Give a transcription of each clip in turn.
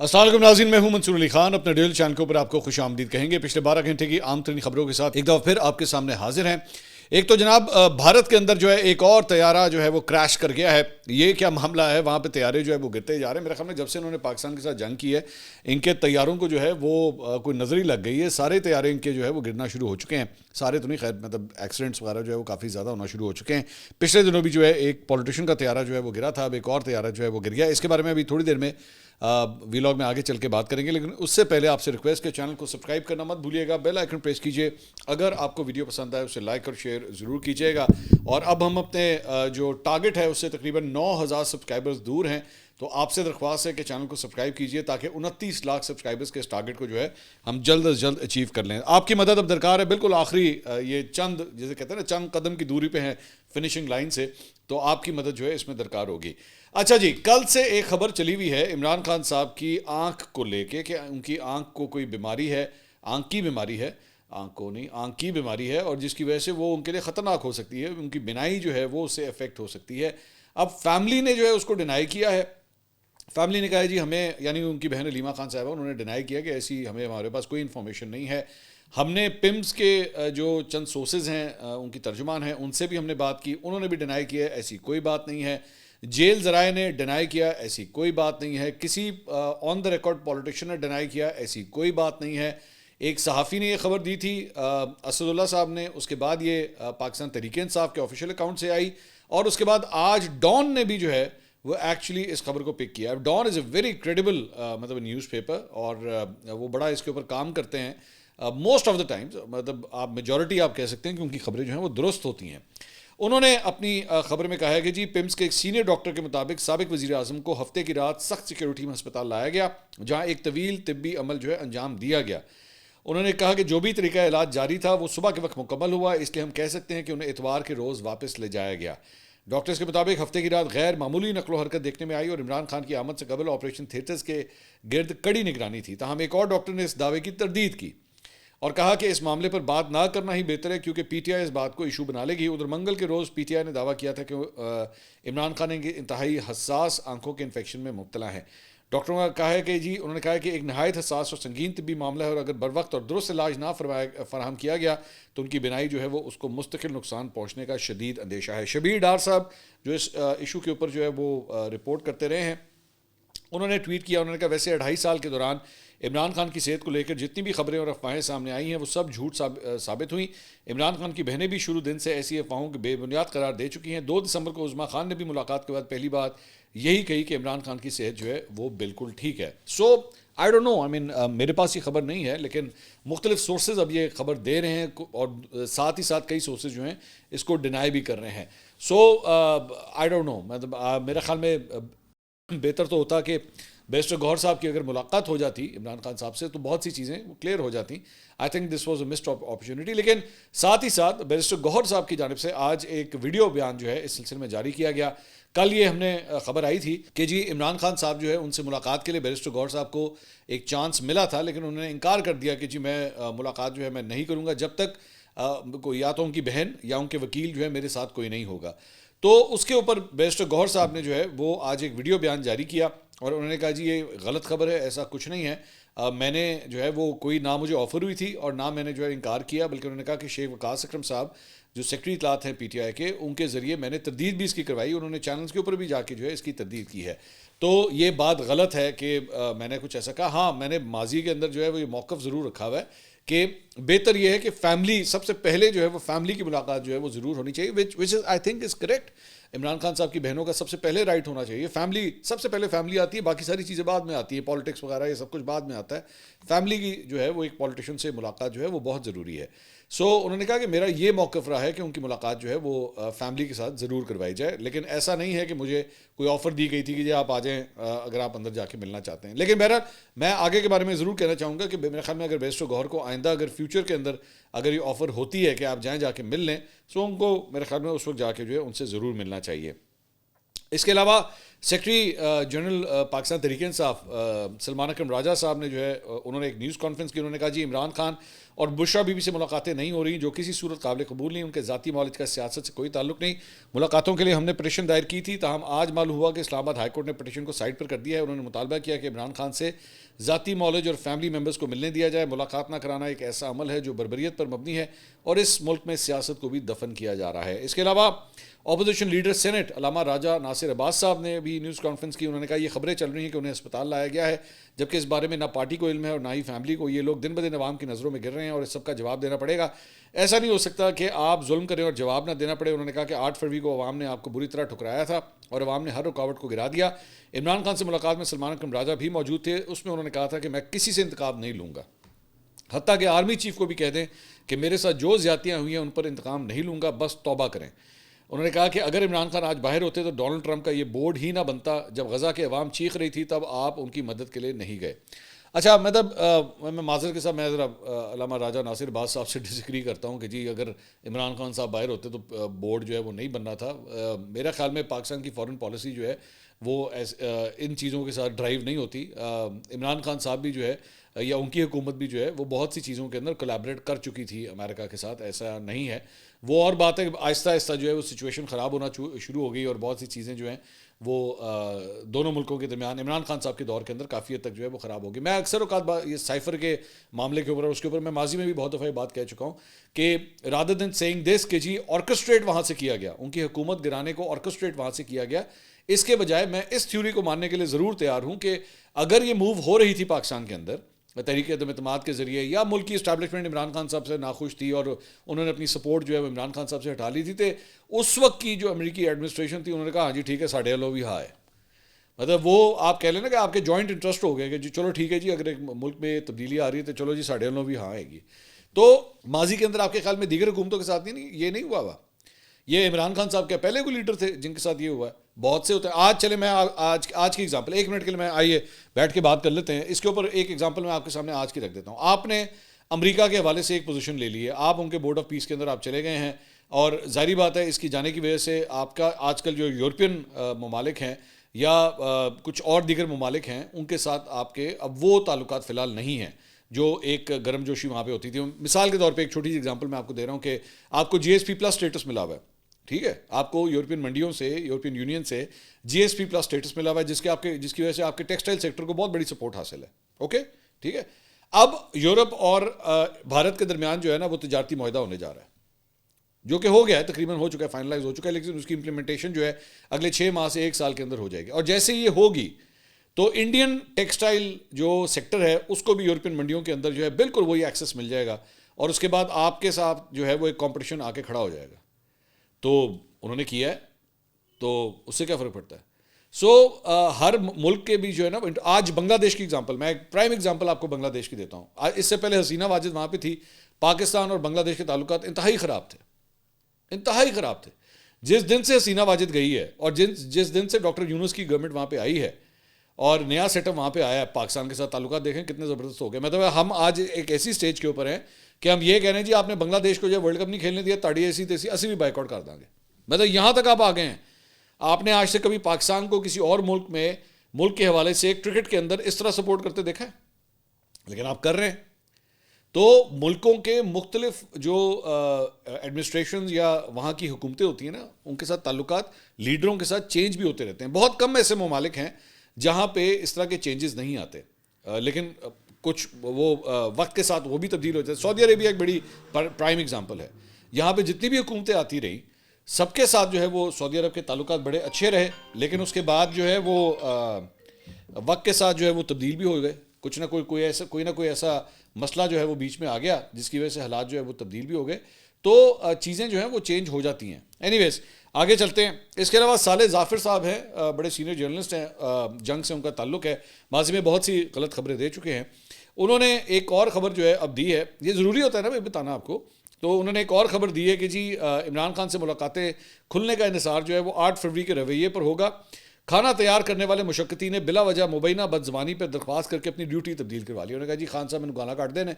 السلام علیکم ناظرین، میں ہوں منصور علی خان. اپنے ڈیل چینل کے اوپر آپ کو خوش آمدید کہیں گے. پچھلے 12 گھنٹے کی عام ترین خبروں کے ساتھ ایک دفعہ پھر آپ کے سامنے حاضر ہیں. ایک تو جناب بھارت کے اندر جو ہے ایک اور طیارہ جو ہے وہ کریش کر گیا ہے. یہ کیا معاملہ ہے؟ وہاں پہ طیارے جو ہے وہ گرتے جا رہے ہیں. میرے خیال میں جب سے انہوں نے پاکستان کے ساتھ جنگ کی ہے ان کے طیاروں کو جو ہے وہ کوئی نظری لگ گئی ہے. سارے طیارے ان کے جو ہے وہ گرنا شروع ہو چکے ہیں. سارے تو نہیں، خیر مطلب ایکسیڈنٹس وغیرہ جو ہے وہ کافی زیادہ ہونا شروع ہو چکے ہیں. پچھلے دنوں بھی جو ہے ایک پولیٹیشین کا طیارہ جو ہے وہ گرا تھا. اب ایک اور طیارہ جو ہے وہ گر گیا. اس کے بارے میں ابھی تھوڑی دیر میں ویلاگ میں آگے چل کے بات کریں گے، لیکن اس سے پہلے آپ سے ریکویسٹ کہ چینل کو سبسکرائب کرنا مت بھولیے گا. بیل آئیکن پریس کیجئے. اگر آپ کو ویڈیو پسند آئے اسے لائک اور شیئر ضرور کیجیے گا. اور اب ہم اپنے جو ٹارگٹ ہے اس سے تقریباً 9,000 سبسکرائبرز دور ہیں. تو آپ سے درخواست ہے کہ چینل کو سبسکرائب کیجئے تاکہ 29 لاکھ سبسکرائبرز کے اس ٹارگٹ کو جو ہے ہم جلد از جلد اچیو کر لیں. آپ کی مدد اب درکار ہے. بالکل آخری یہ چند جیسے کہتے ہیں نا چند قدم کی دوری پہ ہیں فنشنگ لائن سے، تو آپ کی مدد جو ہے اس میں درکار ہوگی. اچھا جی، کل سے ایک خبر چلی ہوئی ہے عمران خان صاحب کی آنکھ کو لے کے کہ ان کی آنکھ کو کوئی بیماری ہے، آنکھ کی بیماری ہے، آنکھ کو نہیں آنکھ کی بیماری ہے، اور جس کی وجہ سے وہ ان کے لیے خطرناک ہو سکتی ہے. ان کی بینائی جو ہے وہ اس سے افیکٹ ہو سکتی ہے. اب فیملی نے جو ہے اس کو ڈینائی کیا ہے. فیملی نے کہا ہے جی ہمیں، یعنی ان کی بہن علیمہ خان صاحبہ، انہوں نے ڈینائی کیا کہ ایسی ہمارے پاس کوئی انفارمیشن نہیں ہے. ہم نے پمز کے جو چند سورسز ہیں ان کی ترجمان ہیں ان سے بھی ہم نے بات کی، انہوں نے بھی ڈینائی کیا ہے ایسی کوئی بات نہیں ہے. جیل ذرائع نے ڈینائی کیا ایسی کوئی بات نہیں ہے. کسی آن دا ریکارڈ پولیٹیشین نے ڈینائی کیا ایسی کوئی بات نہیں ہے. ایک صحافی نے یہ خبر دی تھی اسد اللہ صاحب نے، اس کے بعد یہ پاکستان تحریک انصاف کے آفیشیل اکاؤنٹ سے آئی، اور اس کے بعد آج ڈان نے بھی جو ہے وہ ایکچولی اس خبر کو پک کیا. Dawn is a very credible مطلب نیوز پیپر، اور وہ بڑا اس کے اوپر کام کرتے ہیں موسٹ آف دا ٹائمز. مطلب آپ میجورٹی آپ کہہ سکتے ہیں کہ ان کی خبریں جو ہیں وہ درست ہوتی ہیں. انہوں نے اپنی خبر میں کہا ہے کہ جی پمز کے ایک سینئر ڈاکٹر کے مطابق سابق وزیر اعظم کو ہفتے کی رات سخت سیکیورٹی میں ہسپتال لایا گیا جہاں ایک طویل طبی عمل جو ہے انجام دیا گیا. انہوں نے کہا کہ جو بھی طریقہ علاج جاری تھا وہ صبح کے وقت مکمل ہوا، اس لیے ہم کہہ سکتے ہیں کہ انہیں اتوار کے روز واپس لے جایا گیا. ڈاکٹرز کے مطابق ہفتے کی رات غیر معمولی نقل و حرکت دیکھنے میں آئی اور عمران خان کی آمد سے قبل آپریشن تھیٹرز کے گرد کڑی نگرانی تھی. تاہم ایک اور ڈاکٹر نے اس دعوے کی تردید کی اور کہا کہ اس معاملے پر بات نہ کرنا ہی بہتر ہے کیونکہ پی ٹی آئی اس بات کو ایشو بنا لے گی. ادھر منگل کے روز پی ٹی آئی نے دعویٰ کیا تھا کہ عمران خان انتہائی حساس آنکھوں کے انفیکشن میں مبتلا ہیں. ڈاکٹروں کا کہا ہے کہ جی انہوں نے کہا ہے کہ ایک نہایت حساس اور سنگین طبی معاملہ ہے اور اگر بروقت اور درست علاج نہ فراہم کیا گیا تو ان کی بینائی جو ہے وہ اس کو مستقل نقصان پہنچنے کا شدید اندیشہ ہے. شبیر ڈار صاحب جو اس ایشو کے اوپر جو ہے وہ رپورٹ کرتے رہے ہیں، انہوں نے ٹویٹ کیا. انہوں نے کہا ویسے 2.5 سال کے دوران عمران خان کی صحت کو لے کر جتنی بھی خبریں اور افواہیں سامنے آئی ہیں وہ سب جھوٹ ثابت ہوئیں. عمران خان کی بہنیں بھی شروع دن سے ایسی افواہوں کو بے بنیاد قرار دے چکی ہیں. 2 دسمبر کو عظمیٰ خان نے بھی ملاقات کے بعد پہلی بات یہی کہی کہ عمران خان کی صحت جو ہے وہ بالکل ٹھیک ہے. سو آئی ڈونٹ نو، آئی مین میرے پاس یہ خبر نہیں ہے، لیکن مختلف سورسز اب یہ خبر دے رہے ہیں اور ساتھ ہی ساتھ کئی سورسز جو ہیں اس کو ڈینائی بھی کر رہے ہیں. سو آئی ڈونٹ نو، مطلب میرے خیال میں بہتر تو ہوتا کہ بیرسٹر گوہر صاحب کی اگر ملاقات ہو جاتی عمران خان صاحب سے تو بہت سی چیزیں وہ کلیئر ہو جاتی. I think this was a missed opportunity. لیکن ساتھ ہی ساتھ بیرسٹر گوہر صاحب کی جانب سے آج ایک ویڈیو بیان جو ہے اس سلسلے میں جاری کیا گیا. کل یہ ہم نے خبر آئی تھی کہ جی عمران خان صاحب جو ہے ان سے ملاقات کے لیے بیرسٹر گوہر صاحب کو ایک چانس ملا تھا، لیکن انہوں نے انکار کر دیا کہ جی میں ملاقات جو ہے میں نہیں کروں گا جب تک یا تو ان کی بہن یا ان کے وکیل جو ہے میرے ساتھ کوئی نہیں ہوگا. تو اس کے اوپر بیرسٹر گوہر صاحب نے جو ہے وہ آج ایک ویڈیو بیان جاری کیا اور انہوں نے کہا جی یہ غلط خبر ہے، ایسا کچھ نہیں ہے. میں نے جو ہے وہ کوئی نہ مجھے آفر ہوئی تھی اور نہ میں نے جو ہے انکار کیا، بلکہ انہوں نے کہا کہ شیخ وقاص اکرم صاحب جو سیکرٹری اطلاعات ہیں پی ٹی آئی کے، ان کے ذریعے میں نے تردید بھی اس کی کروائی. انہوں نے چینلز کے اوپر بھی جا کے جو ہے اس کی تردید کی ہے. تو یہ بات غلط ہے کہ میں نے کچھ ایسا کہا. ہاں میں نے ماضی کے اندر جو ہے وہ یہ موقف ضرور رکھا ہوا ہے کہ بہتر یہ ہے کہ فیملی سب سے پہلے جو ہے وہ فیملی کی ملاقات جو ہے وہ ضرور ہونی چاہیے، which is I think is correct. Imran Khan صاحب کی بہنوں کا سب سے پہلے رائٹ ہونا چاہیے. فیملی سب سے پہلے فیملی آتی ہے، باقی ساری چیزیں بعد میں آتی ہیں، پالیٹکس وغیرہ یہ سب کچھ بعد میں آتا ہے. فیملی کی جو ہے وہ ایک پالیٹیشین سے ملاقات جو ہے وہ بہت ضروری ہے. سو انہوں نے کہا کہ میرا یہ موقف رہا ہے کہ ان کی ملاقات جو ہے وہ فیملی کے ساتھ ضرور کروائی جائے، لیکن ایسا نہیں ہے کہ مجھے کوئی آفر دی گئی تھی کہ جی آپ آ جائیں اگر آپ اندر جا کے ملنا چاہتے ہیں. لیکن بہرحال میں آگے کے بارے میں ضرور کہنا چاہوں گا کہ میرے خیال میں اگر بیرسٹر گوہر کو آئندہ اگر فیوچر کے اندر اگر یہ آفر ہوتی ہے کہ آپ جائیں جا کے مل لیں، سو ان کو میرے خیال میں اس وقت جا کے جو ہے ان سے ضرور ملنا چاہیے. اس کے علاوہ سیکرٹری جنرل پاکستان تحریک انصاف سلمان اکرم راجہ صاحب نے جو ہے انہوں نے ایک نیوز کانفرنس کی. انہوں نے کہا جی عمران خان اور بشرا بی بی سے ملاقاتیں نہیں ہو رہی جو کسی صورت قابل قبول نہیں, ان کے ذاتی معالج کا سیاست سے کوئی تعلق نہیں. ملاقاتوں کے لیے ہم نے پٹیشن دائر کی تھی, تاہم آج معلوم ہوا کہ اسلام آباد ہائی کورٹ نے پٹیشن کو سائڈ پر کر دیا ہے. انہوں نے مطالبہ کیا کہ عمران خان سے ذاتی معالج اور فیملی ممبرز کو ملنے دیا جائے. ملاقات نہ کرانا ایک ایسا عمل ہے جو بربریت پر مبنی ہے اور اس ملک میں سیاست کو بھی دفن کیا جا رہا ہے. اس کے علاوہ اپوزیشن لیڈر سینٹ علامہ راجہ ناصر عباس صاحب نے بھی نیوز کانفرنس کی. انہوں نے کہا یہ خبریں چل رہی ہیں کہ انہیں اسپتال لایا گیا ہے, جبکہ اس بارے میں نہ پارٹی کو علم ہے اور نہ ہی فیملی کو. یہ لوگ دن بدن عوام کی نظروں میں گر رہے ہیں اور اس سب کا جواب دینا پڑے گا. ایسا نہیں ہو سکتا کہ آپ ظلم کریں اور جواب نہ دینا پڑے. انہوں نے کہا کہ 8 فروری کو عوام نے آپ کو بری طرح ٹھکرایا تھا اور عوام نے ہر رکاوٹ کو گرا دیا. عمران خان سے ملاقات میں سلمان اکرم راجہ بھی موجود تھے. اس میں انہوں نے کہا تھا کہ میں کسی سے انتقام نہیں لوں گا, حتیٰ کہ آرمی چیف کو بھی کہہ دیں کہ میرے ساتھ جو زیادتیاں ہوئی ہیں ان پر انتقام نہیں لوں گا, بس توبہ کریں. انہوں نے کہا کہ اگر عمران خان آج باہر ہوتے تو ڈونلڈ ٹرمپ کا یہ بورڈ ہی نہ بنتا. جب غزہ کے عوام چیخ رہی تھی تب آپ ان کی مدد کے لیے نہیں گئے. اچھا میں معذرت کے ساتھ میں ذرا علامہ راجہ ناصر عباس صاحب سے ڈس ایگری کرتا ہوں کہ جی اگر عمران خان صاحب باہر ہوتے تو بورڈ جو ہے وہ نہیں بننا تھا. میرا خیال میں پاکستان کی فارن پالیسی جو ہے وہ ان چیزوں کے ساتھ ڈرائیو نہیں ہوتی. عمران خان صاحب بھی جو ہے یا ان کی حکومت بھی جو ہے وہ بہت سی چیزوں کے اندر کولیبریٹ کر چکی تھی امریکہ کے ساتھ, ایسا نہیں ہے. وہ اور بات ہے کہ آہستہ آہستہ جو ہے وہ سچویشن خراب ہونا شروع ہو گئی اور بہت سی چیزیں جو ہیں وہ دونوں ملکوں کے درمیان عمران خان صاحب کے دور کے اندر کافی حد تک جو ہے وہ خراب ہو گئی. میں اکثر اوقات یہ سائفر کے معاملے کے اوپر اس کے اوپر میں ماضی میں بھی بہت دفعہ بات کہہ چکا ہوں کہ رادر دین سیئنگ دس کہ جی آرکسٹریٹ وہاں سے کیا گیا, ان کی حکومت گرانے کو آرکسٹریٹ وہاں سے کیا گیا, اس کے بجائے میں اس تھیوری کو ماننے کے لیے ضرور تیار ہوں کہ اگر یہ موو ہو رہی تھی پاکستان کے اندر تحریک عدم اعتماد کے ذریعے یا ملک کی اسٹیبلشمنٹ عمران خان صاحب سے ناخوش تھی اور انہوں نے اپنی سپورٹ جو ہے وہ عمران خان صاحب سے ہٹا لی تھی, تو اس وقت کی جو امریکی ایڈمنسٹریشن تھی انہوں نے کہا ہاں جی ٹھیک ہے ساڑھے لو بھی ہاں ہے. مطلب وہ آپ کہہ لیں نا کہ آپ کے جوائنٹ انٹرسٹ ہو گئے کہ جی چلو ٹھیک ہے جی اگر ایک ملک میں تبدیلی آ رہی ہے تو چلو جی ساڑھے لو بھی ہاں آئے گی. تو ماضی کے اندر آپ کے خیال میں دیگر حکومتوں کے ساتھ یہ نہیں ہوا ہوا. یہ عمران خان صاحب کے پہلے کوئی لیڈر تھے جن کے ساتھ یہ ہوا ہے, بہت سے ہوتے ہیں. آج چلے میں آج کی ایگزامپل 1 منٹ کے لیے میں آئیے بیٹھ کے بات کر لیتے ہیں. اس کے اوپر ایک ایگزامپل میں آپ کے سامنے آج کی رکھ دیتا ہوں. آپ نے امریکہ کے حوالے سے ایک پوزیشن لے لی ہے, آپ ان کے بورڈ آف پیس کے اندر آپ چلے گئے ہیں اور ظاہری بات ہے اس کی جانے کی وجہ سے آپ کا آج کل جو یورپین ممالک ہیں یا کچھ اور دیگر ممالک ہیں ان کے ساتھ آپ کے اب وہ تعلقات فی الحال نہیں ہیں جو ایک گرم جوشی وہاں پہ ہوتی تھی. مثال کے طور پہ ایک چھوٹی سی ایگزامپل میں آپ کو دے رہا ہوں کہ آپ کو جی ایس پی پلس اسٹیٹس ملا ہوا ہے, ٹھیک ہے, آپ کو یورپین منڈیوں سے یورپین یونین سے جی ایس پی پلس اسٹیٹس ملا ہوا ہے جس کی وجہ سے آپ کے ٹیکسٹائل سیکٹر کو بہت بڑی سپورٹ حاصل ہے. اوکے ٹھیک ہے. اب یورپ اور بھارت کے درمیان جو ہے نا وہ تجارتی معاہدہ ہونے جا رہا ہے جو کہ ہو گیا ہے, تقریباً ہو چکا ہے, فائنلائز ہو چکا ہے, لیکن اس کی امپلیمنٹیشن جو ہے اگلے 6 ماہ سے 1 سال کے اندر ہو جائے گی. اور جیسے یہ ہوگی تو انڈین ٹیکسٹائل جو سیکٹر ہے اس کو بھی یورپین منڈیوں کے اندر جو ہے بالکل وہی ایکسیس مل جائے گا اور اس کے بعد آپ کے ساتھ جو ہے وہ ایک کمپٹیشن آ کے کھڑا ہو جائے گا. تو انہوں نے کیا ہے تو اس سے کیا فرق پڑتا ہے. ہر ملک کے بھی جو ہے نا, آج بنگلہ دیش کی ایگزامپل, میں ایک پرائم ایگزامپل آپ کو بنگلہ دیش کی دیتا ہوں. اس سے پہلے حسینہ واجد وہاں پہ تھی, پاکستان اور بنگلہ دیش کے تعلقات انتہائی خراب تھے, انتہائی خراب تھے. جس دن سے حسینہ واجد گئی ہے اور جس دن سے ڈاکٹر یونس کی گورنمنٹ وہاں پہ آئی ہے اور نیا سیٹ اپ وہاں پہ آیا ہے, پاکستان کے ساتھ تعلقات دیکھیں کتنے زبردست ہو گئے. مطلب ہم آج ایک ایسی سٹیج کے اوپر ہیں کہ ہم یہ کہہ رہے ہیں جی آپ نے بنگلہ دیش کو جو ورلڈ کپ نہیں کھیلنے دیا, تاڑی ایسی تیسی اسی بھی بائیک آؤٹ کر دیں گے. مطلب یہاں تک آپ آ گئے ہیں. آپ نے آج سے کبھی پاکستان کو کسی اور ملک کے حوالے سے ایک کرکٹ کے اندر اس طرح سپورٹ کرتے دیکھا ہے, لیکن آپ کر رہے ہیں. تو ملکوں کے مختلف جو ایڈمنسٹریشنز یا وہاں کی حکومتیں ہوتی ہیں نا ان کے ساتھ تعلقات لیڈروں کے ساتھ چینج بھی ہوتے رہتے ہیں. بہت کم ایسے ممالک ہیں جہاں پہ اس طرح کے چینجز نہیں آتے, لیکن کچھ وہ وقت کے ساتھ وہ بھی تبدیل ہوتے ہیں. سعودی عربیہ ایک بڑی پرائم ایگزامپل ہے. یہاں پہ جتنی بھی حکومتیں آتی رہی سب کے ساتھ جو ہے وہ سعودی عرب کے تعلقات بڑے اچھے رہے, لیکن اس کے بعد جو ہے وہ وقت کے ساتھ جو ہے وہ تبدیل بھی ہو گئے. کچھ نہ کوئی ایسا مسئلہ جو ہے وہ بیچ میں آ گیا جس کی وجہ سے حالات جو ہے وہ تبدیل بھی ہو گئے, تو چیزیں جو ہیں وہ چینج ہو جاتی ہیں. اینی ویز آگے چلتے ہیں. اس کے علاوہ صالح ظافر صاحب ہیں, بڑے سینئر جرنلسٹ ہیں, جنگ سے ان کا تعلق ہے, ماضی میں بہت سی غلط خبریں دے چکے ہیں. انہوں نے ایک اور خبر جو ہے اب دی ہے, یہ ضروری ہوتا ہے نا بھائی بتانا آپ کو. تو انہوں نے ایک اور خبر دی ہے کہ جی عمران خان سے ملاقاتیں کھلنے کا انحصار جو ہے وہ 8 فروری کے رویے پر ہوگا. کھانا تیار کرنے والے مشقتی نے بلا وجہ مبینہ بدزبانی پر درخواست کر کے اپنی ڈیوٹی تبدیل کروا لی. انہوں نے کہا جی خان صاحب میں گانا کاٹ دینے,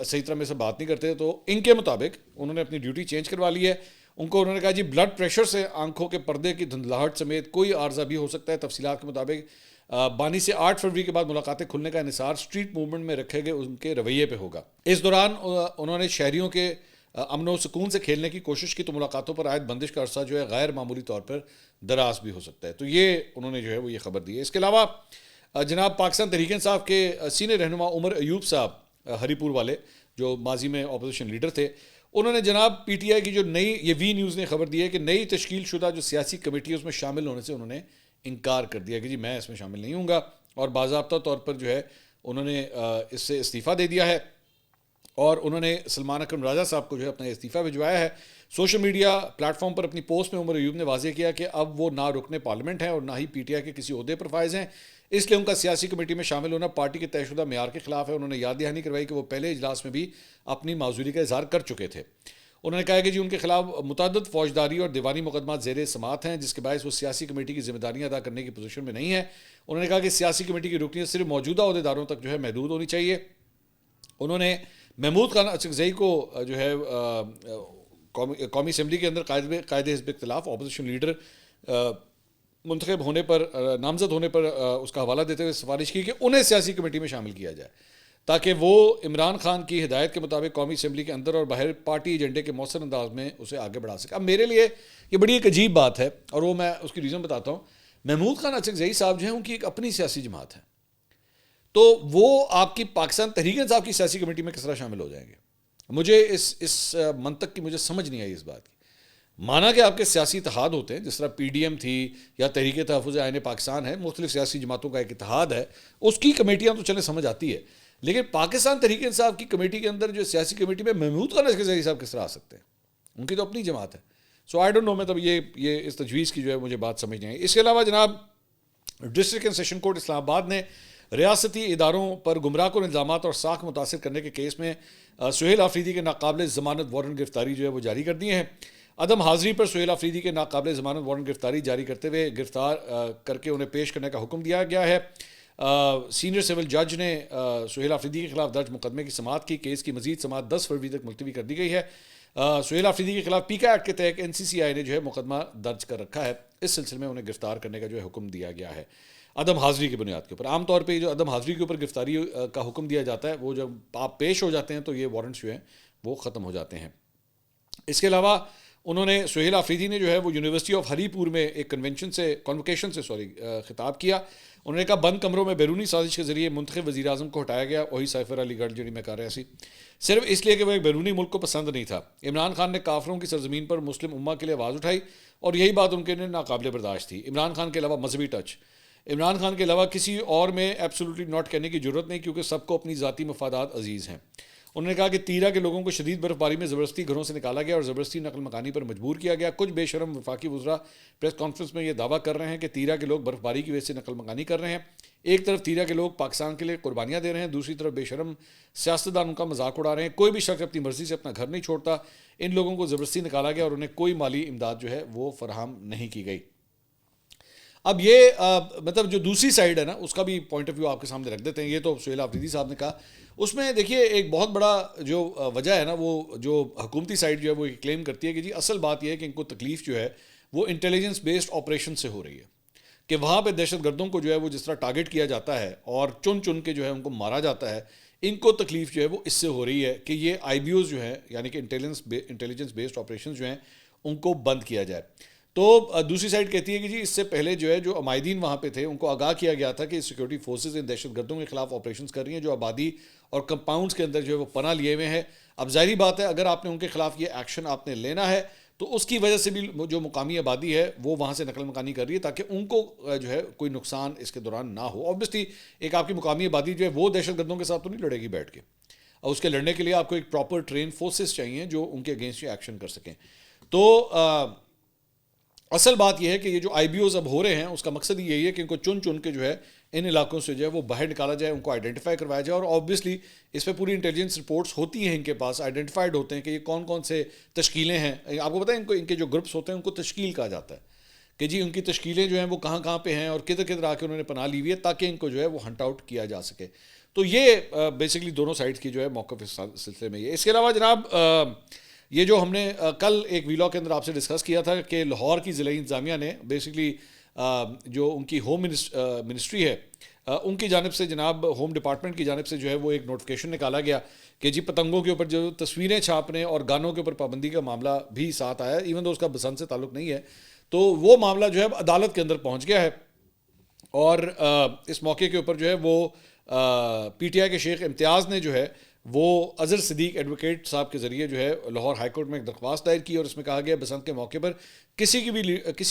صحیح طرح میں سے بات نہیں کرتے. تو ان کے مطابق انہوں نے اپنی ڈیوٹی چینج کروا لی ہے ان کو انہوں نے کہا جی بلڈ پریشر سے آنکھوں کے پردے کی دھندلاہٹ سمیت کوئی عارضہ بھی ہو سکتا ہے. تفصیلات کے مطابق بانی سے 8 فروری کے بعد ملاقاتیں کھلنے کا انحصار اسٹریٹ موومنٹ میں رکھے گئے ان کے رویے پہ ہوگا. اس دوران انہوں نے شہریوں کے امن و سکون سے کھیلنے کی کوشش کی تو ملاقاتوں پر عائد بندش کا عرصہ جو ہے غیر معمولی طور پر دراز بھی ہو سکتا ہے. تو یہ انہوں نے جو ہے وہ یہ خبر دی ہے. اس کے علاوہ جناب پاکستان تحریک انصاف کے سینئر رہنما عمر ایوب صاحب ہری پور والے جو ماضی میں اپوزیشن لیڈر تھے, انہوں نے جناب پی ٹی آئی کی جو نئی, یہ وی نیوز نے خبر دی ہے کہ نئی تشکیل شدہ جو سیاسی کمیٹی ہے اس میں شامل ہونے سے انہوں نے انکار کر دیا کہ جی میں اس میں شامل نہیں ہوں گا, اور باضابطہ طور پر جو ہے انہوں نے اس سے استعفیٰ دے دیا ہے. اور انہوں نے سلمان اکرم راجہ صاحب کو جو ہے اپنا استعفیٰ بھجوایا ہے. سوشل میڈیا پلیٹ فارم پر اپنی پوسٹ میں عمر ایوب نے واضح کیا کہ اب وہ نہ رکن پارلیمنٹ ہیں اور نہ ہی پی ٹی آئی کے کسی عہدے پر فائز ہیں, اس لیے ان کا سیاسی کمیٹی میں شامل ہونا پارٹی کے طے شدہ معیار کے خلاف ہے. انہوں نے یاد دہانی کروائی کہ وہ پہلے اجلاس میں بھی اپنی معذوری کا اظہار کر چکے تھے. انہوں نے کہا کہ جی ان کے خلاف متعدد فوجداری اور دیوانی مقدمات زیر سماعت ہیں جس کے باعث وہ سیاسی کمیٹی کی ذمہ داریاں ادا کرنے کی پوزیشن میں نہیں ہے. انہوں نے کہا کہ سیاسی کمیٹی کی رکنیت صرف موجودہ عہدیداروں تک جو ہے محدود ہونی چاہیے. انہوں نے محمود خان اچکزئی کو جو ہے قومی اسمبلی کے اندر قائد حزب اختلاف اپوزیشن لیڈر منتخب ہونے پر, نامزد ہونے پر اس کا حوالہ دیتے ہوئے سفارش کی کہ انہیں سیاسی کمیٹی میں شامل کیا جائے تاکہ وہ عمران خان کی ہدایت کے مطابق قومی اسمبلی کے اندر اور باہر پارٹی ایجنڈے کے مؤثر انداز میں اسے آگے بڑھا سکے. اب میرے لیے یہ بڑی ایک عجیب بات ہے اور وہ میں اس کی ریزن بتاتا ہوں. محمود خان اچکزئی صاحب جو ہیں ان کی ایک اپنی سیاسی جماعت ہے, تو وہ آپ کی پاکستان تحریک انصاف کی سیاسی کمیٹی میں کس طرح شامل ہو جائیں گے؟ مجھے اس منطق کی مجھے سمجھ نہیں آئی اس بات کی. مانا کہ آپ کے سیاسی اتحاد ہوتے ہیں, جس طرح پی ڈی ایم تھی یا تحریک تحفظ آئین پاکستان ہے, مختلف سیاسی جماعتوں کا ایک اتحاد ہے, اس کی کمیٹیاں تو چلے سمجھ آتی ہے, لیکن پاکستان تحریک انصاف کی کمیٹی کے اندر جو سیاسی کمیٹی میں محمود خان اچکزئی صاحب کس طرح آ سکتے ہیں؟ ان کی تو اپنی جماعت ہے. سو آئی ڈونٹ نو, مطلب یہ اس تجویز کی جو ہے مجھے بات سمجھ نہیں آئی. اس کے علاوہ جناب ڈسٹرکٹ اینڈ سیشن کورٹ اسلام آباد نے ریاستی اداروں پر گمراہ کن الزامات اور ساکھ متاثر کرنے کے کیس میں سہیل آفریدی کے ناقابل ضمانت وارنٹ گرفتاری جو ہے وہ جاری کر دیے ہیں. عدم حاضری پر سہیل آفریدی کے ناقابل ضمانت وارنٹ گرفتاری جاری کرتے ہوئے گرفتار کر کے انہیں پیش کرنے کا حکم دیا گیا ہے. سینئر سول جج نے سہیل آفریدی کے خلاف درج مقدمے کی سماعت کی. کیس کی مزید سماعت 10 فروری تک ملتوی کر دی گئی ہے. سہیل آفریدی کے خلاف پیکا ایکٹ کے تحت این سی سی آئی نے جو ہے مقدمہ درج کر رکھا ہے. اس سلسلے میں انہیں گرفتار کرنے کا جو ہے حکم دیا گیا ہے عدم حاضری کی بنیاد کے اوپر. عام طور پہ جو عدم حاضری کے اوپر گرفتاری کا حکم دیا جاتا ہے, وہ جب آپ پیش ہو جاتے ہیں تو یہ وارنٹس جو ہیں وہ ختم ہو جاتے ہیں. اس کے علاوہ انہوں نے سہیل آفریدی نے جو ہے وہ یونیورسٹی آف ہری پور میں ایک کنوکیشن سے خطاب کیا. انہوں نے کہا بند کمروں میں بیرونی سازش کے ذریعے منتخب وزیر اعظم کو ہٹایا گیا, وہی سائفر علی گڑھ جڑی میں کر رہا سی, صرف اس لیے کہ وہ ایک بیرونی ملک کو پسند نہیں تھا. عمران خان نے کافروں کی سرزمین پر مسلم امہ کے لیے آواز اٹھائی اور یہی بات ان کے لیے ناقابل برداشت تھی. عمران خان کے علاوہ مذہبی ٹچ, عمران خان کے علاوہ کسی اور میں ایبسولوٹلی ناٹ کہنے کی ضرورت نہیں کیونکہ سب کو اپنی ذاتی مفادات عزیز ہیں. انہوں نے کہا کہ تیرا کے لوگوں کو شدید برف باری میں زبردستی گھروں سے نکالا گیا اور زبردستی نقل مکانی پر مجبور کیا گیا. کچھ بے شرم وفاقی وزراء پریس کانفرنس میں یہ دعویٰ کر رہے ہیں کہ تیرا کے لوگ برف باری کی وجہ سے نقل مکانی کر رہے ہیں. ایک طرف تیرا کے لوگ پاکستان کے لیے قربانیاں دے رہے ہیں, دوسری طرف بے شرم سیاستدان ان کا مذاق اڑا رہے ہیں. کوئی بھی شخص اپنی مرضی سے اپنا گھر نہیں چھوڑتا. ان لوگوں کو زبردستی نکالا گیا اور انہیں کوئی مالی امداد جو ہے وہ فراہم نہیں کی گئی. اب یہ مطلب جو دوسری سائڈ ہے نا, اس کا بھی پوائنٹ آف ویو آپ کے سامنے رکھ دیتے ہیں. یہ تو سہیل آفریدی صاحب نے کہا, اس میں دیکھیے ایک بہت بڑا جو وجہ ہے نا, وہ جو حکومتی سائڈ جو ہے وہ کلیم کرتی ہے کہ جی اصل بات یہ ہے کہ ان کو تکلیف جو ہے وہ انٹیلیجنس بیسڈ آپریشن سے ہو رہی ہے, کہ وہاں پہ دہشت گردوں کو جو ہے وہ جس طرح ٹارگٹ کیا جاتا ہے اور چن چن کے جو ہے ان کو مارا جاتا ہے, ان کو تکلیف جو ہے وہ اس سے ہو رہی ہے کہ یہ آئی بی اوز جو ہیں یعنی کہ انٹیلیجنس بیسڈ آپریشن جو ہیں ان کو بند کیا جائے. تو دوسری سائڈ کہتی ہے کہ جی اس سے پہلے جو ہے جو عمائدین وہاں پہ تھے ان کو آگاہ کیا گیا تھا کہ سیکورٹی فورسز ان دہشت گردوں کے خلاف آپریشنز کر رہی ہیں جو آبادی اور کمپاؤنڈز کے اندر جو ہے وہ پناہ لیے ہوئے ہیں. اب ظاہری بات ہے اگر آپ نے ان کے خلاف یہ ایکشن آپ نے لینا ہے تو اس کی وجہ سے بھی جو مقامی آبادی ہے وہ وہاں سے نقل مکانی کر رہی ہے تاکہ ان کو جو ہے کوئی نقصان اس کے دوران نہ ہو. اوبویسلی ایک آپ کی مقامی آبادی جو ہے وہ دہشت گردوں کے ساتھ تو نہیں لڑے گی بیٹھ کے, اور اس کے لڑنے کے لیے آپ کو ایک پراپر ٹرین فورسز چاہیے جو ان کے اگینسٹ ایکشن کر سکیں. تو اصل بات یہ ہے کہ یہ جو آئی بی اوز اب ہو رہے ہیں اس کا مقصد یہی ہے کہ ان کو چن چن کے جو ہے ان علاقوں سے جو ہے وہ باہر نکالا جائے, ان کو آئیڈینٹیفائی کروایا جائے. اور آبویسلی اس پہ پوری انٹیلیجنس رپورٹس ہوتی ہیں ان کے پاس, آئیڈینٹیفائڈ ہوتے ہیں کہ یہ کون کون سے تشکیلیں ہیں. آپ کو بتائیں ان کے جو گروپس ہوتے ہیں ان کو تشکیل کہا جاتا ہے کہ جی ان کی تشکیلیں جو ہیں وہ کہاں کہاں پہ ہیں اور کدھر کدھر آ کے انہوں نے پناہ لی ہوئی ہے تاکہ ان کو جو ہے وہ ہنٹ آؤٹ کیا جا سکے. تو یہ بیسکلی دونوں سائڈ کی جو ہے موقف اس سلسلے میں یہ. اس کے علاوہ جناب یہ جو ہم نے کل ایک ویلاگ کے اندر آپ سے ڈسکس کیا تھا کہ لاہور کی ضلعی انتظامیہ نے بیسکلی جو ان کی ہوم منسٹری ہے ان کی جانب سے جناب ہوم ڈپارٹمنٹ کی جانب سے جو ہے وہ ایک نوٹیفیکیشن نکالا گیا کہ جی پتنگوں کے اوپر جو تصویریں چھاپنے اور گانوں کے اوپر پابندی کا معاملہ بھی ساتھ آیا، ایون تو اس کا بسنت سے تعلق نہیں ہے، تو وہ معاملہ جو ہے اب عدالت کے اندر پہنچ گیا ہے. اور اس موقع کے اوپر جو ہے وہ پی ٹی آئی کے شیخ امتیاز نے جو ہے وہ اظہر صدیق ایڈوکیٹ صاحب کے ذریعے جو ہے لاہور ہائی کورٹ میں ایک درخواست دائر کی، اور اس میں کہا گیا بسنت کے موقع پر کسی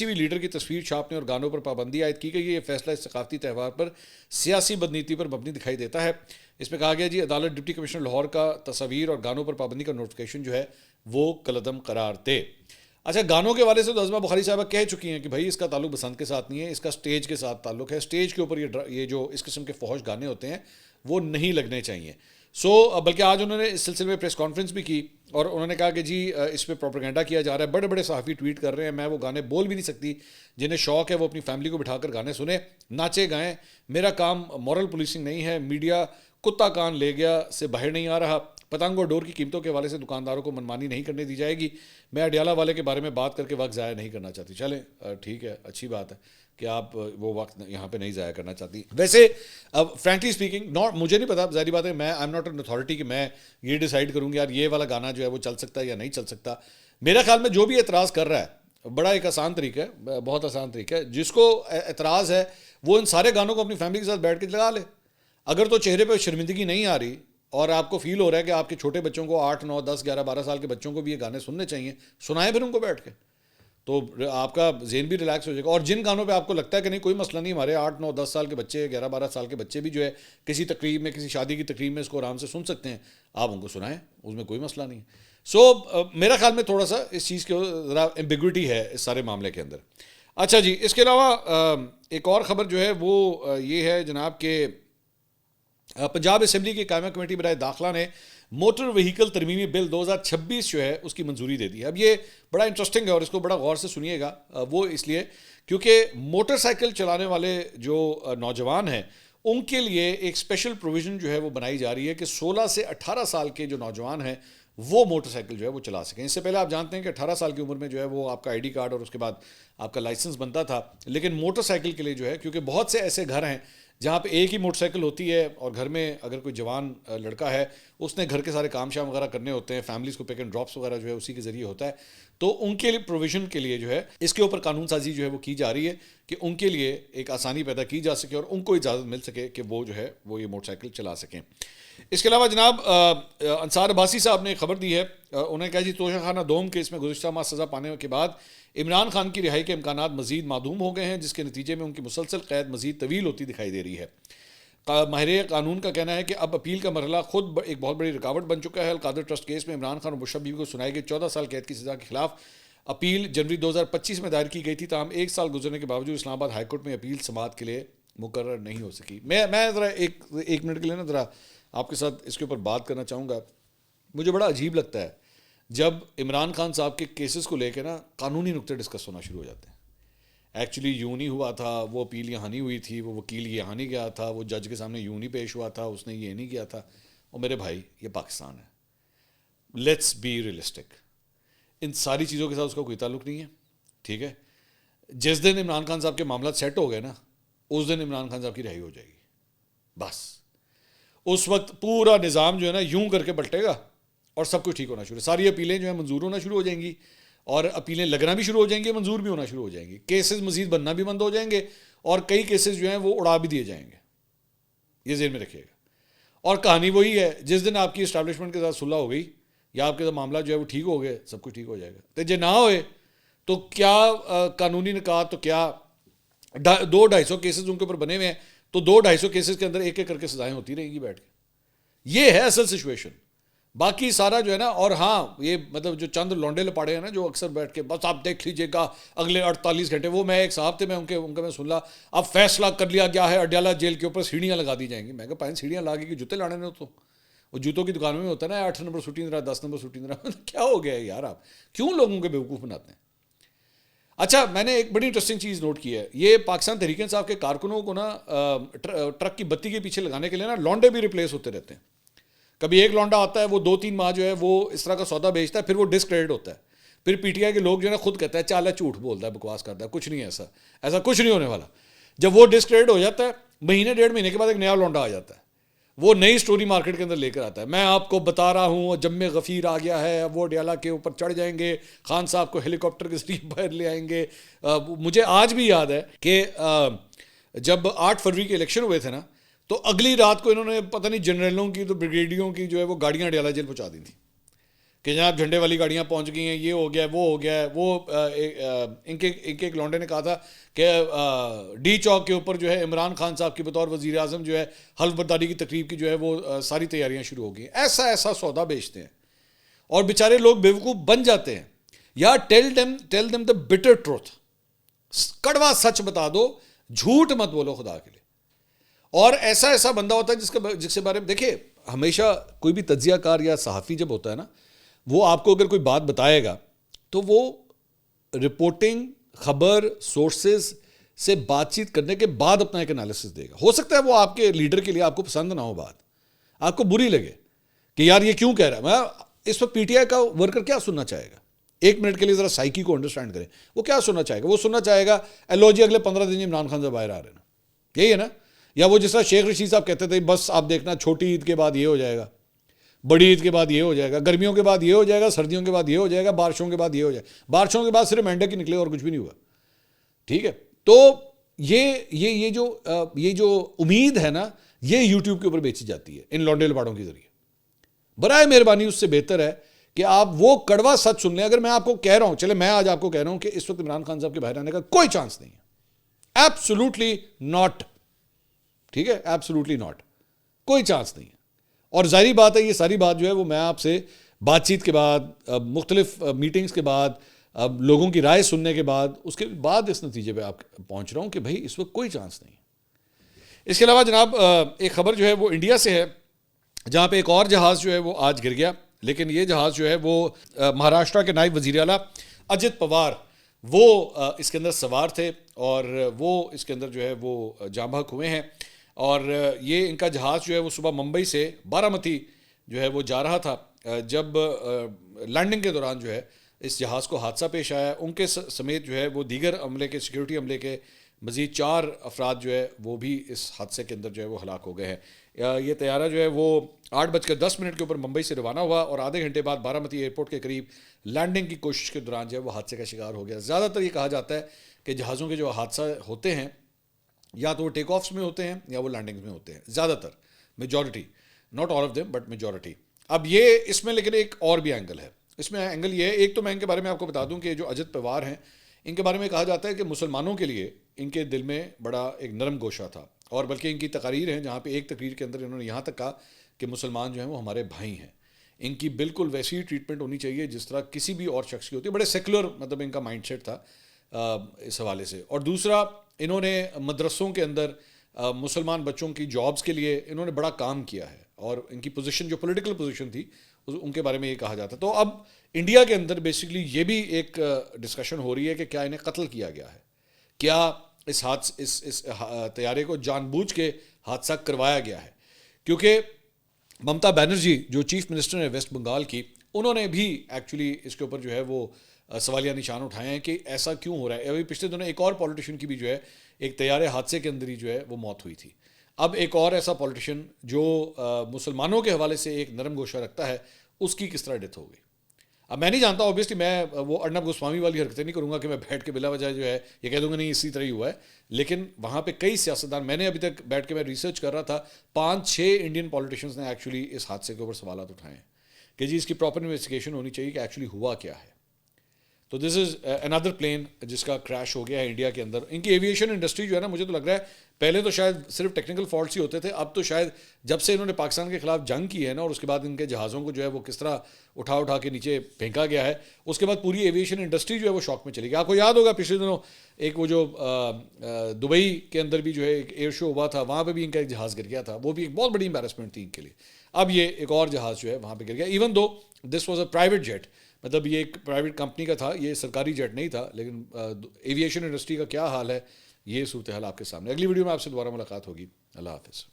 بھی لیڈر کی تصویر چھاپنے اور گانوں پر پابندی عائد کی گئی ہے. یہ فیصلہ اس ثقافتی تہوار پر سیاسی بدنیتی پر مبنی دکھائی دیتا ہے. اس میں کہا گیا جی عدالت ڈپٹی کمشنر لاہور کا تصاویر اور گانوں پر پابندی کا نوٹیفیکیشن جو ہے وہ کالعدم قرار دے. اچھا، گانوں کے حوالے سے تو عظمہ بخاری صاحبہ کہہ چکی ہیں کہ بھائی اس کا تعلق بسنت کے ساتھ نہیں ہے، اس کا سٹیج کے ساتھ تعلق ہے. سٹیج کے اوپر یہ جو اس قسم کے فحش گانے ہوتے ہیں وہ نہیں لگنے چاہیے. بلکہ آج انہوں نے اس سلسلے میں پریس کانفرنس بھی کی اور انہوں نے کہا کہ جی اس پہ پروپیگنڈا کیا جا رہا ہے، بڑے بڑے صحافی ٹویٹ کر رہے ہیں، میں وہ گانے بول بھی نہیں سکتی، جنہیں شوق ہے وہ اپنی فیملی کو بٹھا کر گانے سنیں، ناچے گائیں، میرا کام مورل پولیسنگ نہیں ہے، میڈیا کتا کان لے گیا سے باہر نہیں آ رہا، پتنگ اور ڈور کی قیمتوں کے حوالے سے دکانداروں کو منمانی نہیں کرنے دی جائے گی، میں اڈیالہ والے کے بارے میں بات کر کے وقت ضائع نہیں کرنا چاہتی. چلیں ٹھیک ہے، اچھی بات ہے کہ آپ وہ وقت یہاں پہ نہیں ضائع کرنا چاہتی. ویسے اب فرینکلی اسپیکنگ مجھے نہیں پتا، ظاہری بات ہے میں I am not an authority کہ میں یہ ڈیسائیڈ کروں گی یار یہ والا گانا جو ہے وہ چل سکتا ہے یا نہیں چل سکتا. میرا خیال میں جو بھی اعتراض کر رہا ہے بڑا ایک آسان طریقہ ہے، بہت آسان طریقہ ہے. جس کو اعتراض ہے وہ ان سارے گانوں کو اپنی فیملی کے ساتھ بیٹھ کے لگا لے. اگر تو چہرے پہ شرمندگی نہیں آ رہی اور آپ کو فیل ہو رہا ہے کہ آپ کے چھوٹے بچوں کو 8 9 10 11 12 سال کے بچوں کو بھی یہ گانے سننے چاہیے، سنائیں پھر ان کو بیٹھ کے، تو آپ کا ذہن بھی ریلیکس ہو جائے گا. اور جن گانوں پہ آپ کو لگتا ہے کہ نہیں کوئی مسئلہ نہیں، ہمارے 8 9 10 سال کے بچے 11 12 سال کے بچے بھی جو ہے کسی تقریب میں کسی شادی کی تقریب میں اس کو آرام سے سن سکتے ہیں، آپ ان کو سنائیں، اس میں کوئی مسئلہ نہیں. میرا خیال میں تھوڑا سا اس چیز کے ذرا ایمبیگوٹی ہے اس سارے معاملے کے اندر. اچھا جی، اس کے علاوہ ایک اور خبر جو ہے وہ یہ ہے جناب کہ پنجاب اسمبلی کی قائمہ کمیٹی برائے داخلہ نے موٹر وہیکل ترمیمی بل 2026 جو ہے اس کی منظوری دے دی. اب یہ بڑا انٹرسٹنگ ہے اور اس کو بڑا غور سے سنیے گا. وہ اس لیے کیونکہ موٹر سائیکل چلانے والے جو نوجوان ہیں ان کے لیے ایک اسپیشل پروویژن جو ہے وہ بنائی جا رہی ہے کہ 16 سے 18 سال کے جو نوجوان ہیں وہ موٹر سائیکل جو ہے وہ چلا سکیں. اس سے پہلے آپ جانتے ہیں کہ 18 سال کی عمر میں جو ہے وہ آپ کا آئی ڈی کارڈ اور اس کے بعد آپ کا لائسنس بنتا تھا، لیکن موٹر سائیکل کے لیے جو ہے کیونکہ بہت سے ایسے گھر ہیں جہاں پہ ایک ہی موٹر سائیکل ہوتی ہے اور گھر میں اگر کوئی جوان لڑکا ہے اس نے گھر کے سارے کام شام وغیرہ کرنے ہوتے ہیں، فیملیز کو پک اینڈ ڈراپس وغیرہ جو ہے اسی کے ذریعے ہوتا ہے، تو ان کے لیے پروویژن کے لیے جو ہے اس کے اوپر قانون سازی جو ہے وہ کی جا رہی ہے کہ ان کے لیے ایک آسانی پیدا کی جا سکے اور ان کو اجازت مل سکے کہ وہ جو ہے وہ یہ موٹر سائیکل چلا سکیں. اس کے علاوہ جناب انصار عباسی صاحب نے خبر دی ہے، انہوں نے کہا جی توشہ خانہ دوم کیس میں گزشتہ ماہ سزا پانے کے بعد عمران خان کی رہائی کے امکانات مزید معدوم ہو گئے ہیں، جس کے نتیجے میں ان کی مسلسل قید مزید طویل ہوتی دکھائی دے رہی ہے. ماہر قانون کا کہنا ہے کہ اب اپیل کا مرحلہ خود ایک بہت بڑی رکاوٹ بن چکا ہے. القادر ٹرسٹ کیس میں عمران خان اور بشرا بیوی کو سنائی گئی 14 سال قید کی سزا کے خلاف اپیل جنوری 2025 میں دائر کی گئی تھی، تاہم 1 سال گزرنے کے باوجود اسلام آباد ہائی کورٹ میں اپیل سماعت کے لیے مقرر نہیں ہو سکی. میں ذرا ایک منٹ کے لیے نا ذرا آپ کے ساتھ اس کے اوپر بات کرنا چاہوں گا. مجھے بڑا عجیب لگتا ہے جب عمران خان صاحب کے کیسز کو لے کے نا قانونی نقطے ڈسکس ہونا شروع ہو جاتے ہیں. ایکچولی یوں نہیں ہوا تھا، وہ اپیل یہاں نہیں ہوئی تھی، وہ وکیل یہاں نہیں گیا تھا، وہ جج کے سامنے یوں نہیں پیش ہوا تھا، اس نے یہ نہیں کیا تھا. اور میرے بھائی یہ پاکستان ہے، لیٹس بی ریئلسٹک. ان ساری چیزوں کے ساتھ اس کا کوئی تعلق نہیں ہے، ٹھیک ہے. جس دن عمران خان صاحب کے معاملات سیٹ ہو گئے نا اس دن عمران خان صاحب کی رہائی ہو جائے گی. بس اس وقت پورا نظام جو ہے نا یوں کر کے پلٹے گا اور سب کچھ ٹھیک ہونا شروع. ساری اپیلیں جو ہیں منظور ہونا شروع ہو جائیں گی اور اپیلیں لگنا بھی شروع ہو جائیں گی، منظور بھی ہونا شروع ہو جائیں گی. کیسز مزید بننا بھی بند ہو جائیں گے اور کئی کیسز جو ہیں وہ اڑا بھی دیے جائیں گے. یہ ذہن میں رکھیے گا. اور کہانی وہی ہے، جس دن آپ کی اسٹیبلشمنٹ کے ساتھ صلح ہو گئی یا آپ کے ساتھ معاملہ جو ہے وہ ٹھیک ہو گئے سب کچھ ٹھیک ہو جائے گا. تو جے نہ ہوئے تو کیا قانونی نکات، تو کیا 200-250 کیسز ان کے اوپر بنے ہوئے ہیں تو 200-250 کیسز کے اندر ایک ایک کر کے سزائیں ہوتی رہیں گی بیٹھ کے. یہ ہے اصل سچویشن. باقی سارا جو ہے نا، اور ہاں یہ مطلب جو چند لونڈے لپاڑے ہیں نا جو اکثر بیٹھ کے بس آپ دیکھ لیجئے گا اگلے 48 گھنٹے، وہ میں ایک صاحب تھے میں ان کا میں سن رہا، اب فیصلہ کر لیا گیا ہے اڈیالہ جیل کے اوپر سیڑھیاں لگا دی جائیں گی. میں کہا پائن سیڑھیاں لگا کے جوتے لانے نے، تو وہ جوتوں کی دکانوں میں ہوتا ہے نا 8 نمبر سوٹی ذرا 10 نمبر سوٹی ذرا. کیا ہو گیا ہے یار، آپ کیوں لوگوں کے بیوقوف بناتے ہیں؟ اچھا، میں نے ایک بڑی انٹرسٹنگ چیز نوٹ کی ہے. یہ پاکستان تحریک انصاف کے کارکنوں کو نا ٹرک کی بتی کے پیچھے لگانے کے لیے نا لونڈے بھی ریپلیس ہوتے رہتے ہیں. کبھی ایک لونڈا آتا ہے وہ 2-3 ماہ جو ہے وہ اس طرح کا سودا بیچتا ہے, پھر وہ ڈسکریڈٹ ہوتا ہے, پھر پی ٹی آئی کے لوگ جو ہے نا خود کہتا ہے چالا جھوٹ بولتا ہے, بکواس کرتا ہے, کچھ نہیں ہے ایسا کچھ نہیں ہونے والا. جب وہ ڈسکریڈٹ ہو جاتا ہے مہینے 1.5 مہینے کے بعد ایک نیا لونڈا آ جاتا ہے, وہ نئی سٹوری مارکیٹ کے اندر لے کر آتا ہے. میں آپ کو بتا رہا ہوں جم غفیر آ گیا ہے, وہ ڈیالہ کے اوپر چڑھ جائیں گے, خان صاحب کو ہیلی کاپٹر کے ذریعے باہر لے آئیں گے. مجھے آج بھی یاد ہے کہ جب 8 فروری کے الیکشن ہوئے تھے نا, تو اگلی رات کو انہوں نے پتہ نہیں جنرلوں کی تو بریگیڈیوں کی جو ہے وہ گاڑیاں ڈیالہ جیل پہنچا دی تھیں کہ جناب جھنڈے والی گاڑیاں پہنچ گئی ہیں, یہ ہو گیا وہ ہو گیا ہے. وہ ان کے ایک لونڈے نے کہا تھا کہ ڈی چوک کے اوپر جو ہے عمران خان صاحب کی بطور وزیر اعظم جو ہے حلف برداری کی تقریب کی جو ہے وہ ساری تیاریاں شروع ہو گئی ہیں. ایسا سودا بیچتے ہیں اور بیچارے لوگ بیوقوف بن جاتے ہیں. یا tell them the bitter truth, کڑوا سچ بتا دو, جھوٹ مت بولو خدا کے لیے. اور ایسا بندہ ہوتا ہے جس کے بارے میں دیکھیں, ہمیشہ کوئی بھی تجزیہ کار یا صحافی جب ہوتا ہے نا, وہ آپ کو اگر کوئی بات بتائے گا تو وہ رپورٹنگ, خبر, سورسز سے بات چیت کرنے کے بعد اپنا ایک انالیسس دے گا. ہو سکتا ہے وہ آپ کے لیڈر کے لیے آپ کو پسند نہ ہو بات, آپ کو بری لگے کہ یار یہ کیوں کہہ رہا ہے. میں اس وقت پی ٹی آئی کا ورکر کیا سننا چاہے گا, 1 منٹ کے لیے ذرا سائیکی کو انڈرسٹینڈ کریں. وہ کیا سننا چاہے گا, وہ سننا چاہے گا لو جی اگلے 15 دن عمران خان سے باہر آ رہے ہیں, یہی ہے نا. یا وہ جس طرح شیخ رشید صاحب کہتے تھے بس آپ دیکھنا چھوٹی عید کے بعد یہ ہو جائے گا, بڑی عید کے بعد یہ ہو جائے گا, گرمیوں کے بعد یہ ہو جائے گا, سردیوں کے بعد یہ ہو جائے گا, بارشوں کے بعد یہ ہو جائے گا. بارشوں کے بعد صرف مینڈک ہی نکلے اور کچھ بھی نہیں ہوا. ٹھیک ہے, تو یہ جو امید ہے نا, یہ یوٹیوب کے اوپر بیچی جاتی ہے ان لونڈے لپاڑوں کے ذریعے. برائے مہربانی اس سے بہتر ہے کہ آپ وہ کڑوا سچ سن لیں. اگر میں آپ کو کہہ رہا ہوں, چلے میں آج آپ کو کہہ رہا ہوں کہ اس وقت عمران خان صاحب کے باہر آنے کا کوئی چانس نہیں ہے, ایبسولوٹلی ناٹ. ٹھیک ہے, ایبسولوٹلی ناٹ, کوئی چانس نہیں ہے. اور ظاہری بات ہے یہ ساری بات جو ہے وہ میں آپ سے بات چیت کے بعد, مختلف میٹنگز کے بعد, لوگوں کی رائے سننے کے بعد, اس کے بعد اس نتیجے پہ آپ پہنچ رہا ہوں کہ بھائی اس وقت کوئی چانس نہیں. اس کے علاوہ جناب ایک خبر جو ہے وہ انڈیا سے ہے, جہاں پہ ایک اور جہاز جو ہے وہ آج گر گیا. لیکن یہ جہاز جو ہے وہ مہاراشٹرا کے نائب وزیر اعلیٰ اجت پوار وہ اس کے اندر سوار تھے, اور وہ اس کے اندر جو ہے وہ جاں بحق ہوئے ہیں. اور یہ ان کا جہاز جو ہے وہ صبح ممبئی سے بارامتی جو ہے وہ جا رہا تھا. جب لینڈنگ کے دوران جو ہے اس جہاز کو حادثہ پیش آیا, ان کے سمیت جو ہے وہ دیگر عملے کے, سیکیورٹی عملے کے مزید 4 افراد جو ہے وہ بھی اس حادثے کے اندر جو ہے وہ ہلاک ہو گئے ہیں. یہ طیارہ جو ہے وہ 8:10 کے اوپر ممبئی سے روانہ ہوا, اور آدھے گھنٹے بعد بارامتی ایئرپورٹ کے قریب لینڈنگ کی کوشش کے دوران جو ہے وہ حادثے کا شکار ہو گیا. زیادہ تر یہ کہا جاتا ہے کہ جہازوں کے جو حادثہ ہوتے ہیں یا تو وہ ٹیک آفس میں ہوتے ہیں یا وہ لینڈنگز میں ہوتے ہیں, زیادہ تر, majority, not all of them but majority. اب یہ اس میں لیکن ایک اور بھی اینگل ہے. اس میں اینگل یہ ہے, ایک تو میں ان کے بارے میں آپ کو بتا دوں کہ جو اجت پوار ہیں, ان کے بارے میں کہا جاتا ہے کہ مسلمانوں کے لیے ان کے دل میں بڑا ایک نرم گوشہ تھا, اور بلکہ ان کی تقاریر ہیں جہاں پہ ایک تقریر کے اندر انہوں نے یہاں تک کہا کہ مسلمان جو ہیں وہ ہمارے بھائی ہیں, ان کی بالکل ویسی ٹریٹمنٹ ہونی چاہیے جس طرح کسی بھی اور شخص کی ہوتی ہے. بڑے سیکولر مطلب ان کا مائنڈ سیٹ تھا اس حوالے سے. اور دوسرا, انہوں نے مدرسوں کے اندر مسلمان بچوں کی جابز کے لیے انہوں نے بڑا کام کیا ہے, اور ان کی پوزیشن جو پولیٹیکل پوزیشن تھی ان کے بارے میں یہ کہا جاتا. تو اب انڈیا کے اندر بیسکلی یہ بھی ایک ڈسکشن ہو رہی ہے کہ کیا انہیں قتل کیا گیا ہے, کیا اس طیارے کو جان بوجھ کے حادثہ کروایا گیا ہے. کیونکہ ممتا بینرجی جو چیف منسٹر ہیں ویسٹ بنگال کی, انہوں نے بھی ایکچولی اس کے اوپر جو ہے وہ سوالیہ نشان اٹھائے ہیں کہ ایسا کیوں ہو رہا ہے. ابھی پچھلے دنوں ایک اور پولیٹیشین کی بھی جو ہے ایک طیارے حادثے کے اندر ہی جو ہے وہ موت ہوئی تھی. اب ایک اور ایسا پولیٹیشین جو مسلمانوں کے حوالے سے ایک نرم گوشہ رکھتا ہے, اس کی کس طرح ڈیتھ ہو گئی. اب میں نہیں جانتا, اوبیسلی میں وہ ارنب گوسوامی والی حرکتیں نہیں کروں گا کہ میں بیٹھ کے بلا وجہ جو ہے یہ کہہ دوں گا نہیں اسی طرح ہی ہوا ہے. لیکن وہاں پہ کئی سیاستدان, میں نے ابھی تک بیٹھ کے میں ریسرچ کر رہا تھا, 5-6 انڈین پولیٹیشینز نے ایکچولی اس حادثے کے اوپر سوالات اٹھائے ہیں کہ جی اس کی پراپر انویسٹیگیشن ہونی چاہیے کہ ایکچولی ہوا کیا ہے. تو دس از اندر پلین جس کا کریش ہو گیا ہے انڈیا کے اندر. ان کی ایویشن انڈسٹری جو ہے نا, مجھے تو لگ رہا ہے پہلے تو شاید صرف ٹیکنیکل فالٹس ہی ہوتے تھے, اب تو شاید جب سے انہوں نے پاکستان کے خلاف جنگ کی ہے نا, اور اس کے بعد ان کے جہازوں کو جو ہے وہ کس طرح اٹھا کے نیچے پھینکا گیا ہے, اس کے بعد پوری ایویشن انڈسٹری جو ہے وہ شاک میں چلی گئی. آپ کو یاد ہوگا پچھلے دنوں ایک وہ جو دبئی کے اندر بھی جو ہے ایک ایئر شو ہوا تھا, وہاں پہ بھی ان کا ایک جہاز گر گیا تھا, وہ بھی ایک بہت بڑی امبیرسمنٹ تھی ان کے لیے. اب یہ ایک اور جہاز جو ہے وہاں پہ گر گیا, even though this was a private jet, مطلب یہ ایک پرائیویٹ کمپنی کا تھا, یہ سرکاری جیٹ نہیں تھا. لیکن ایویشن انڈسٹری کا کیا حال ہے یہ صورتحال آپ کے سامنے. اگلی ویڈیو میں آپ سے دوبارہ ملاقات ہوگی. اللہ حافظ.